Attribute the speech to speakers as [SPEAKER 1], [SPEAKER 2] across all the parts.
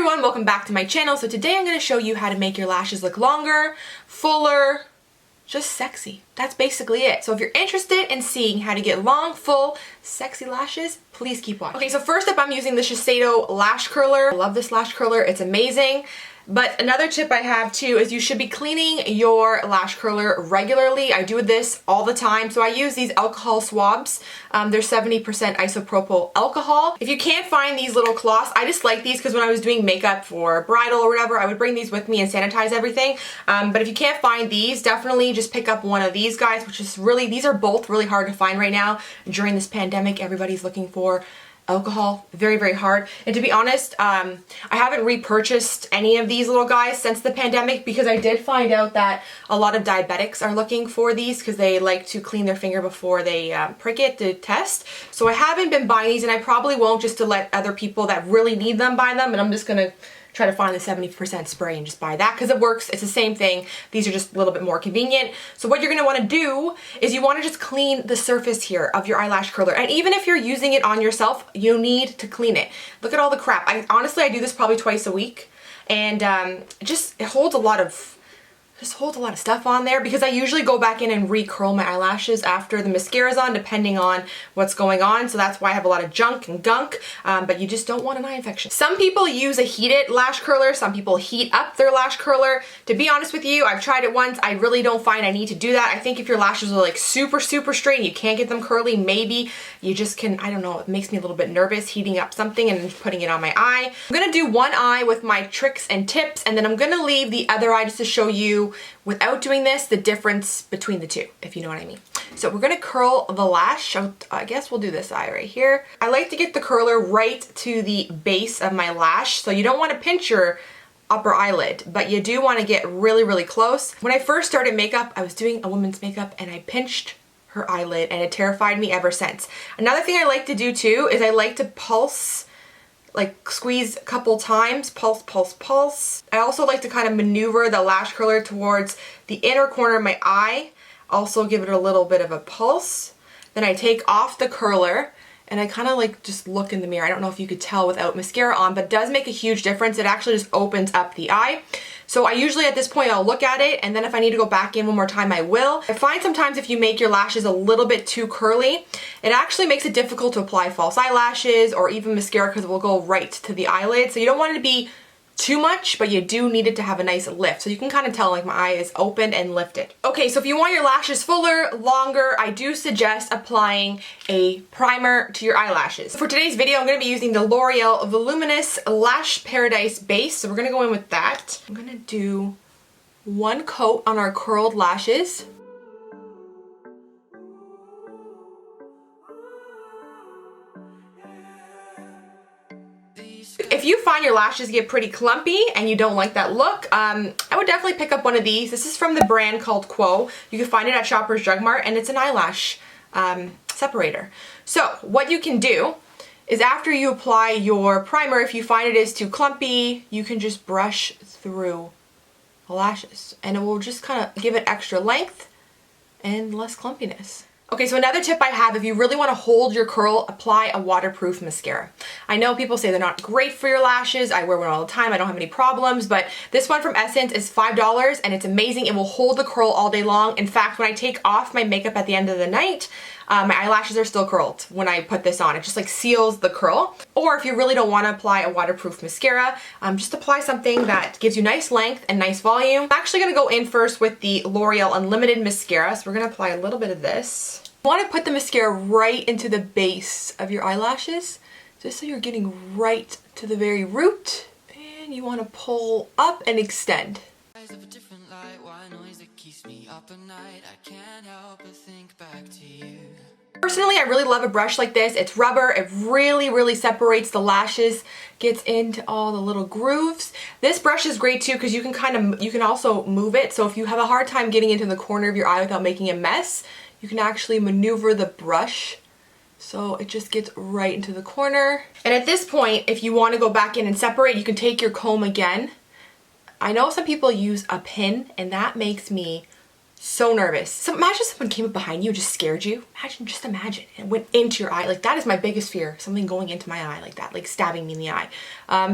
[SPEAKER 1] everyone, welcome back to my channel. So today I'm going to show you how to make your lashes look longer, fuller, just sexy. That's basically it. So if you're interested in seeing how to get long, full, sexy lashes, please keep watching. Okay, so first up I'm using the Shiseido Lash Curler. I love this lash curler, it's amazing. But another tip I have too is you should be cleaning your lash curler regularly. I do this all the time. So I use these alcohol swabs. They're 70% isopropyl alcohol. If you can't find these little cloths, I just like these because when I was doing makeup for bridal or whatever, I would bring these with me and sanitize everything. But if you can't find these, definitely just pick up one of these guys, which is really, these are both really hard to find right now. During this pandemic, everybody's looking for alcohol, very, very hard. And to be honest, I haven't repurchased any of these little guys since the pandemic because I did find out that a lot of diabetics are looking for these because they like to clean their finger before they prick it to test. So I haven't been buying these, and I probably won't, just to let other people that really need them buy them. And I'm just gonna try to find the 70% spray and just buy that because it works. It's the same thing. These are just a little bit more convenient. So what you're going to want to do is you want to just clean the surface here of your eyelash curler. And even if you're using it on yourself, you need to clean it. Look at all the crap. Honestly, I do this probably twice a week, and it holds a lot of stuff on there because I usually go back in and re-curl my eyelashes after the mascara's on, depending on what's going on. So that's why I have a lot of junk and gunk, but you just don't want an eye infection. Some people use a heated lash curler. Some people heat up their lash curler. To be honest with you, I've tried it once. I really don't find I need to do that. I think if your lashes are like super, super straight and you can't get them curly, maybe you just can, I don't know, it makes me a little bit nervous heating up something and putting it on my eye. I'm gonna do one eye with my tricks and tips, and then I'm gonna leave the other eye just to show you, without doing this, the difference between the two, if you know what I mean. So we're gonna curl the lash. I guess we'll do this eye right here. I like to get the curler right to the base of my lash. So you don't wanna pinch your upper eyelid, but you do wanna get really, really close. When I first started makeup, I was doing a woman's makeup and I pinched her eyelid, and it terrified me ever since. Another thing I like to do too is I like to pulse, like squeeze a couple times, pulse, pulse, pulse. I also like to kind of maneuver the lash curler towards the inner corner of my eye. Also give it a little bit of a pulse. Then I take off the curler and I kind of like just look in the mirror. I don't know if you could tell without mascara on, but it does make a huge difference. It actually just opens up the eye. So I usually at this point I'll look at it, and then if I need to go back in one more time I will. I find sometimes if you make your lashes a little bit too curly, it actually makes it difficult to apply false eyelashes or even mascara because it will go right to the eyelid. So you don't want it to be too much, but you do need it to have a nice lift. So you can kind of tell like my eye is opened and lifted. Okay, so if you want your lashes fuller, longer, I do suggest applying a primer to your eyelashes. For today's video, I'm going to be using the L'Oreal Voluminous Lash Paradise Base. So we're going to go in with that. I'm going to do one coat on our curled lashes. If you find your lashes get pretty clumpy and you don't like that look, I would definitely pick up one of these. This is from the brand called Quo. You can find it at Shoppers Drug Mart, and it's an eyelash separator. So what you can do is after you apply your primer, if you find it is too clumpy, you can just brush through the lashes and it will just kind of give it extra length and less clumpiness. Okay, so another tip I have, if you really want to hold your curl, apply a waterproof mascara. I know people say they're not great for your lashes. I wear one all the time. I don't have any problems, but this one from Essence is $5 and it's amazing. It will hold the curl all day long. In fact, when I take off my makeup at the end of the night, my eyelashes are still curled when I put this on. It just like seals the curl. Or if you really don't want to apply a waterproof mascara, just apply something that gives you nice length and nice volume. I'm actually going to go in first with the L'Oreal Unlimited Mascara. So we're going to apply a little bit of this. You want to put the mascara right into the base of your eyelashes, just so you're getting right to the very root, and you want to pull up and extend. Personally, I really love a brush like this. It's rubber. It really, really separates the lashes, gets into all the little grooves. This brush is great too because you can also move it. So if you have a hard time getting into the corner of your eye without making a mess, you can actually maneuver the brush so it just gets right into the corner. And at this point, if you want to go back in and separate, you can take your comb again. I know some people use a pin, and that makes me So nervous. So imagine someone came up behind you and just scared you. Just imagine. It went into your eye. Like, that is my biggest fear. Something going into my eye like that, like stabbing me in the eye.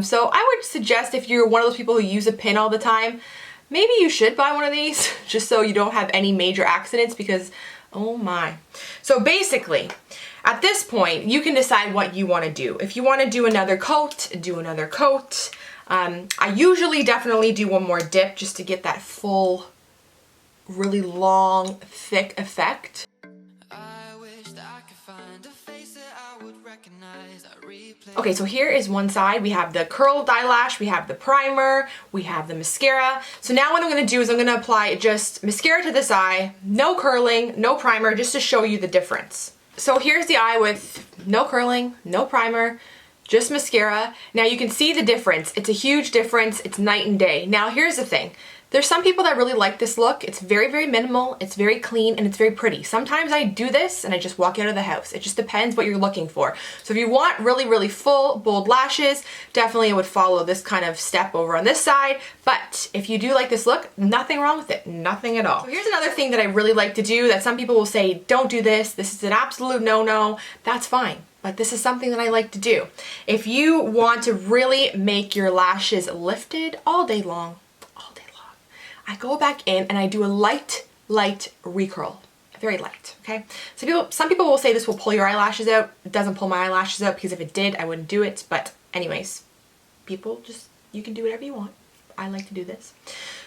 [SPEAKER 1] So I would suggest if you're one of those people who use a pin all the time, maybe you should buy one of these just so you don't have any major accidents, because oh my. So basically, at this point, you can decide what you want to do. If you want to do another coat, do another coat. I usually definitely do one more dip just to get that full, really long, thick effect. Okay, so here is one side. We have the curled eyelash, we have the primer, we have the mascara. So now what I'm going to do is I'm going to apply just mascara to this eye, no curling, no primer, just to show you the difference. So here's the eye with no curling, no primer, just mascara. Now you can see the difference. It's a huge difference. It's night and day. Now here's the thing. There's some people that really like this look. It's very, very minimal, it's very clean, and it's very pretty. Sometimes I do this and I just walk out of the house. It just depends what you're looking for. So if you want really, really full, bold lashes, definitely I would follow this kind of step over on this side. But if you do like this look, nothing wrong with it, nothing at all. So here's another thing that I really like to do that some people will say, don't do this, this is an absolute no-no. That's fine. But this is something that I like to do. If you want to really make your lashes lifted all day long, I go back in and I do a light recurl. Very light, okay? So some people will say this will pull your eyelashes out. It doesn't pull my eyelashes out, because if it did, I wouldn't do it. But anyways, people just, you can do whatever you want. I like to do this.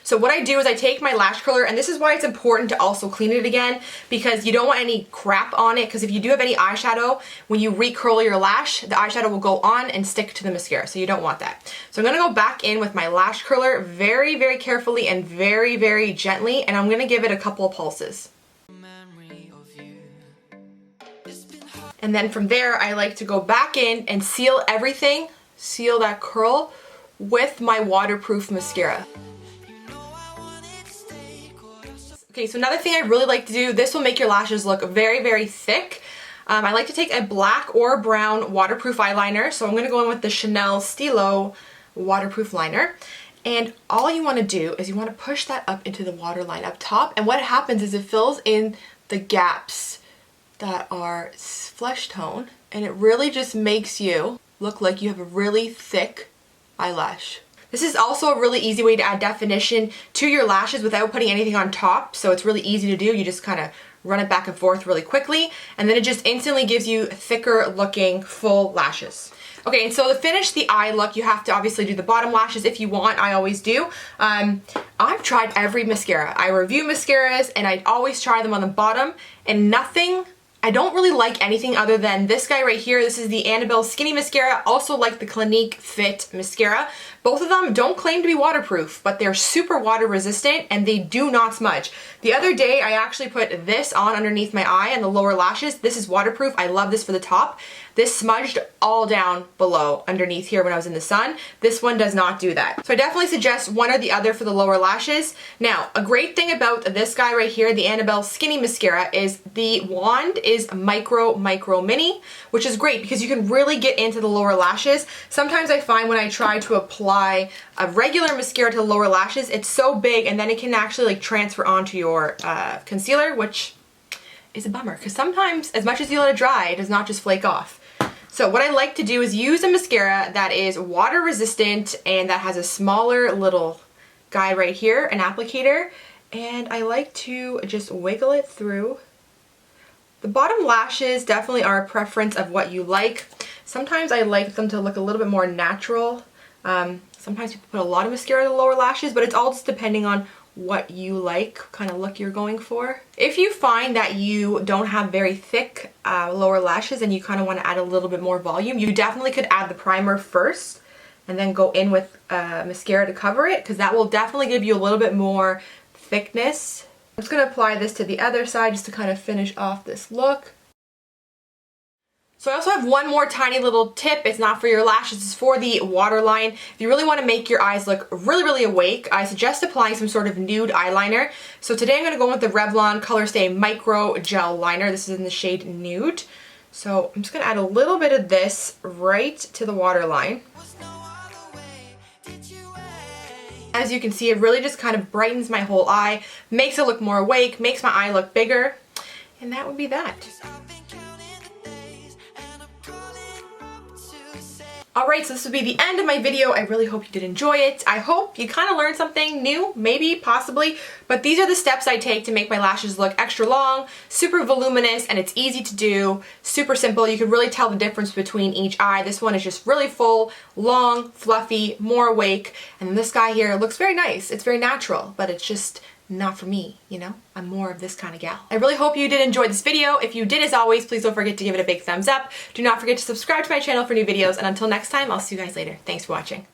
[SPEAKER 1] So what I do is I take my lash curler, and this is why it's important to also clean it again, because you don't want any crap on it, because if you do have any eyeshadow, when you recurl your lash, the eyeshadow will go on and stick to the mascara, so you don't want that. So I'm going to go back in with my lash curler very, very carefully and very, very gently, and I'm going to give it a couple of pulses. And then from there, I like to go back in and seal everything, seal that curl with my waterproof mascara. Okay, so another thing I really like to do, this will make your lashes look very, very thick. I like to take a black or brown waterproof eyeliner. So I'm going to go in with the Chanel Stilo waterproof liner. And all you want to do is you want to push that up into the waterline up top. And what happens is it fills in the gaps that are flesh tone. And it really just makes you look like you have a really thick eyelash. This is also a really easy way to add definition to your lashes without putting anything on top, so it's really easy to do. You just kind of run it back and forth really quickly, and then it just instantly gives you thicker looking full lashes. Okay, and so to finish the eye look, you have to obviously do the bottom lashes if you want. I always do. I've tried every mascara. I review mascaras and I always try them on the bottom, and I don't really like anything other than this guy right here. This is the Annabelle Skinny Mascara. Also like the Clinique Fit Mascara. Both of them don't claim to be waterproof, but they're super water resistant and they do not smudge. The other day I actually put this on underneath my eye and the lower lashes. This is waterproof. I love this for the top. This smudged all down below underneath here when I was in the sun. This one does not do that. So I definitely suggest one or the other for the lower lashes. Now, a great thing about this guy right here, the Annabelle Skinny Mascara, is the wand is micro mini, which is great because you can really get into the lower lashes. Sometimes I find when I try to apply a regular mascara to the lower lashes, it's so big and then it can actually like transfer onto your concealer, which is a bummer because sometimes as much as you let it dry, it does not just flake off. So what I like to do is use a mascara that is water resistant and that has a smaller little guy right here, an applicator, and I like to just wiggle it through. The bottom lashes definitely are a preference of what you like. Sometimes I like them to look a little bit more natural. Sometimes people put a lot of mascara in the lower lashes, but it's all just depending on what you like, kind of look you're going for. If you find that you don't have very thick lower lashes and you kind of want to add a little bit more volume, you definitely could add the primer first and then go in with mascara to cover it, because that will definitely give you a little bit more thickness. I'm just going to apply this to the other side just to kind of finish off this look. So I also have one more tiny little tip. It's not for your lashes, it's for the waterline. If you really want to make your eyes look really, really awake, I suggest applying some sort of nude eyeliner. So today I'm going to go with the Revlon Color Stay Micro Gel Liner. This is in the shade Nude. So I'm just going to add a little bit of this right to the waterline. As you can see, it really just kind of brightens my whole eye, makes it look more awake, makes my eye look bigger, and that would be that. Alright, so this will be the end of my video. I really hope you did enjoy it. I hope you kind of learned something new, maybe, possibly, but these are the steps I take to make my lashes look extra long, super voluminous, and it's easy to do, super simple. You can really tell the difference between each eye. This one is just really full, long, fluffy, more awake, and this guy here looks very nice. It's very natural, but it's just not for me, you know? I'm more of this kind of gal. I really hope you did enjoy this video. If you did, as always, please don't forget to give it a big thumbs up. Do not forget to subscribe to my channel for new videos, and until next time, I'll see you guys later. Thanks for watching.